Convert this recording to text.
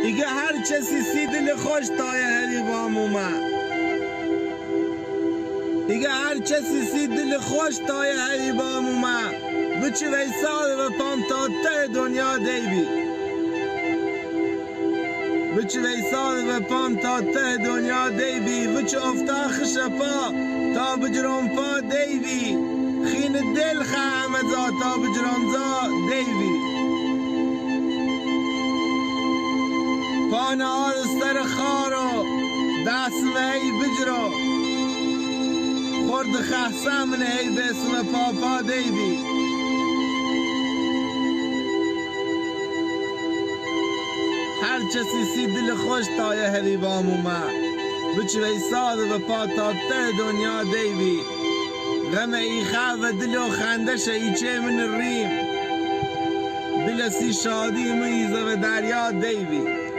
دیگه هر کسی سی دل خوش تای حریبام اومد. دیگه هر کسی سی دل خوش تای حریبام اومد. بچه ویسال و پام تا ته دنیا دیبی. بچه ویسال و پام تا ته دنیا دیبی. بچه افتاخ شپا تا بجرم پا دیبی. خین دل خامزا تا بجرم زا دیبی. پانه آر سر خارو دست وی بجرو. خورد خحسم نهی بسم پاپا دیبی. هر کسی سی دل خوش تای حریبام اومد. بچه ویساد و پا تا ته دنیا دیبی. غم ای خواه دل و خندش ای چه من ریم. دل سی شادی میزه و دریا دیبی.